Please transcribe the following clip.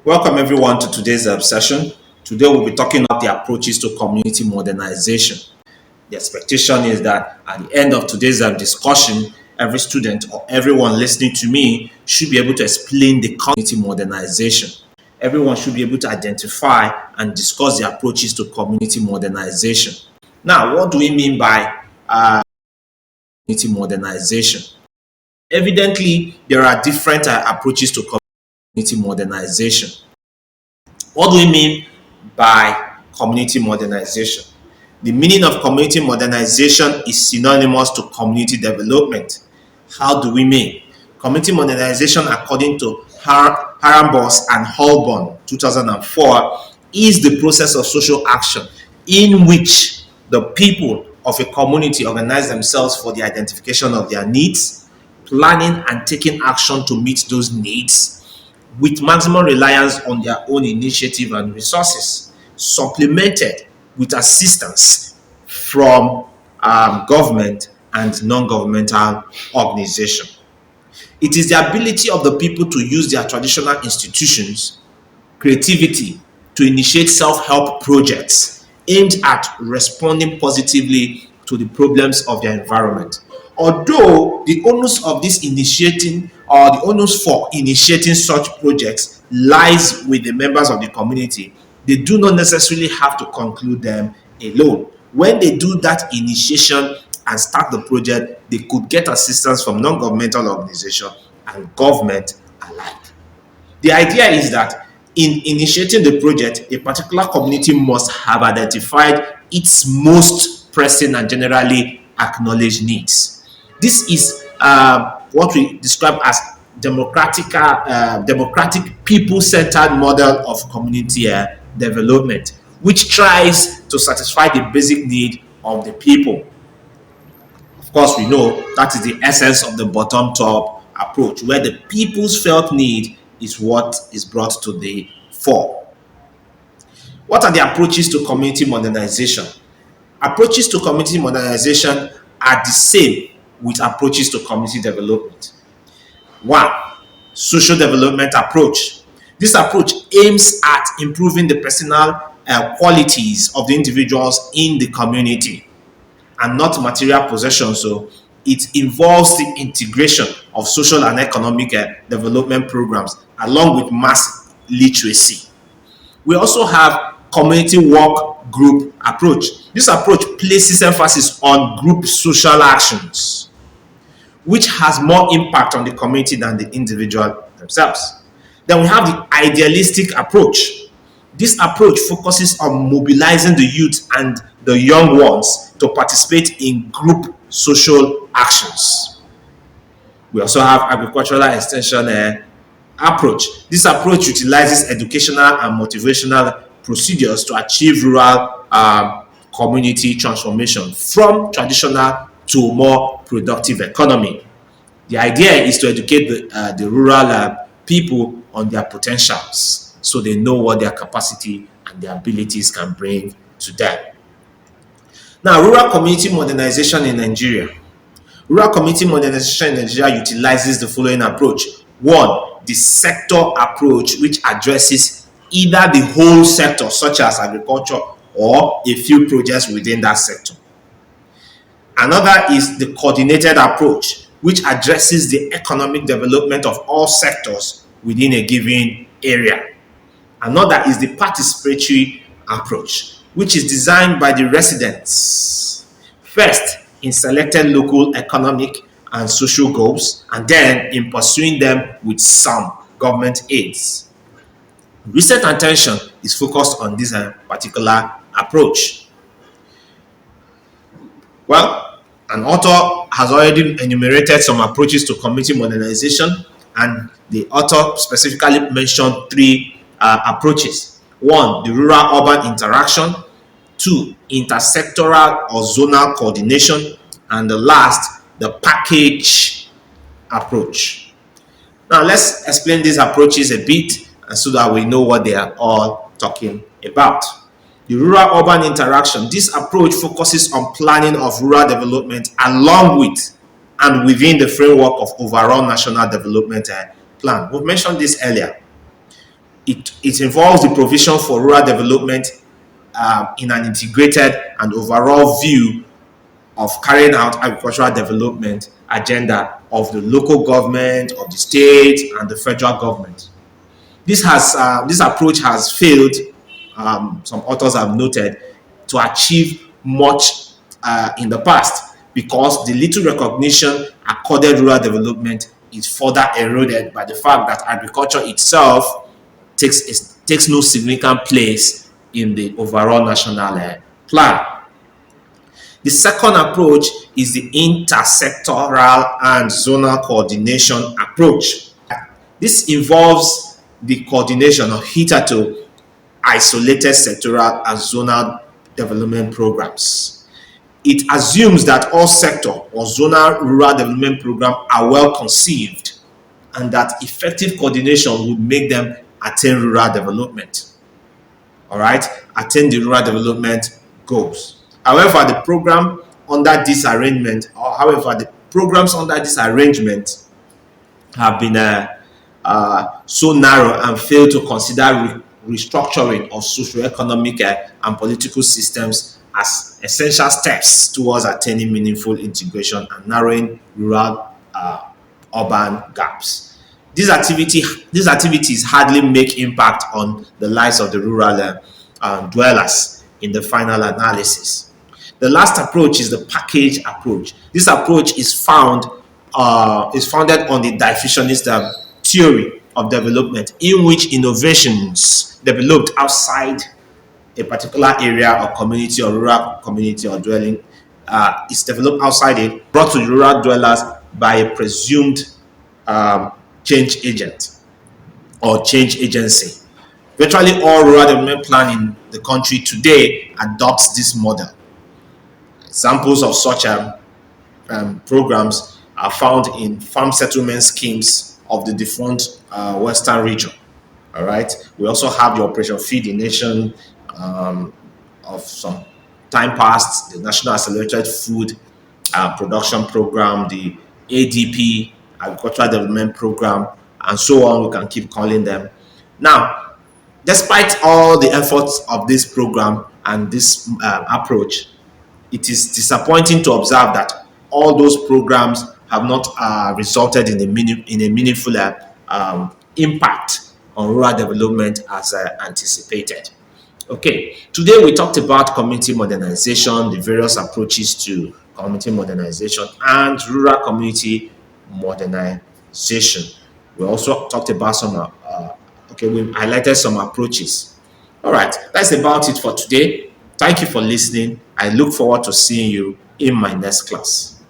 Welcome everyone to today's session. Today we'll be talking about the approaches to community modernization. The expectation is that at the end of today's discussion, every student or everyone listening to me should be able to explain the community modernization. Everyone should be able to identify and discuss the approaches to community modernization. Now, what do we mean by community modernization? Evidently, there are different approaches to community modernization. What do we mean by community modernization? The meaning of community modernization is synonymous to community development. How do we mean? Community modernization, according to Harambos and Holborn, 2004, is the process of social action in which the people of a community organize themselves for the identification of their needs, planning and taking action to meet those needs, with maximum reliance on their own initiative and resources, supplemented with assistance from government and non-governmental organization. It is the ability of the people to use their traditional institutions, creativity, to initiate self-help projects aimed at responding positively to the problems of their environment. Although the onus of this initiating or the onus for initiating such projects lies with the members of the community, they do not necessarily have to conclude them alone. When they do that initiation and start the project, they could get assistance from non-governmental organization and government alike. The idea is that in initiating the project, a particular community must have identified its most pressing and generally acknowledged needs. This is what we describe as democratic people-centered model of community development, which tries to satisfy the basic need of the people. Of course, we know that is the essence of the bottom-top approach, where the people's felt need is what is brought to the fore. What are the approaches to community modernization? Approaches to community modernization are the same with approaches to community development. One, social development approach. This approach aims at improving the personal qualities of the individuals in the community and not material possessions. So it involves the integration of social and economic development programs along with mass literacy. We also have community work group approach. This approach places emphasis on group social actions, which has more impact on the community than the individual themselves. Then we have the idealistic approach. This approach focuses on mobilizing the youth and the young ones to participate in group social actions. We also have agricultural extension approach. This approach utilizes educational and motivational procedures to achieve rural community transformation from traditional to a more productive economy. The idea is to educate the rural people on their potentials so they know what their capacity and their abilities can bring to them. Now, rural community modernization in Nigeria. Rural community modernization in Nigeria utilizes the following approach. One, the sector approach, which addresses either the whole sector, such as agriculture, or a few projects within that sector. Another is the coordinated approach, which addresses the economic development of all sectors within a given area. Another is the participatory approach, which is designed by the residents, first in selected local economic and social goals, and then in pursuing them with some government aids. Recent attention is focused on this particular approach. Well, an author has already enumerated some approaches to community modernization, and the author specifically mentioned three approaches. One, the rural-urban interaction. Two, intersectoral or zonal coordination. And the last, the package approach. Now, let's explain these approaches a bit so that we know what they are all talking about. The rural-urban interaction. This approach focuses on planning of rural development along with and within the framework of overall national development plan. We've mentioned this earlier. It involves the provision for rural development in an integrated and overall view of carrying out agricultural development agenda of the local government, of the state, and the federal government. This approach has failed. Some authors have noted to achieve much in the past because the little recognition accorded rural development is further eroded by the fact that agriculture itself takes no significant place in the overall national plan. The second approach is the intersectoral and zonal coordination approach. This involves the coordination of hitherto isolated sectoral and zonal development programs. It assumes that all sector or zonal rural development programs are well conceived and that effective coordination would make them attain rural development. All right, attain the rural development goals. However, the program under this arrangement, or however, the programs under this arrangement have been so narrow and fail to consider restructuring of socio-economic and political systems as essential steps towards attaining meaningful integration and narrowing rural urban gaps. These activities hardly make impact on the lives of the rural dwellers in the final analysis. The last approach is the package approach. This approach is founded on the diffusionist theory of development, in which innovations developed outside a particular area or community or rural community or dwelling is developed outside it, brought to the rural dwellers by a presumed change agent or change agency. Virtually all rural development plan in the country today adopts this model. Examples of such programs are found in farm settlement schemes of the defunct Western region. All right. We also have the Operation Feed the Nation of some time past, the National Accelerated Food Production Program, the ADP, Agricultural Development Program, and so on. We can keep calling them. Now, despite all the efforts of this program and this approach, it is disappointing to observe that all those programs have not resulted in a meaningful impact on rural development as anticipated. Okay, today we talked about community modernization, the various approaches to community modernization, and rural community modernization. We also talked about we highlighted some approaches. All right, that's about it for today. Thank you for listening. I look forward to seeing you in my next class.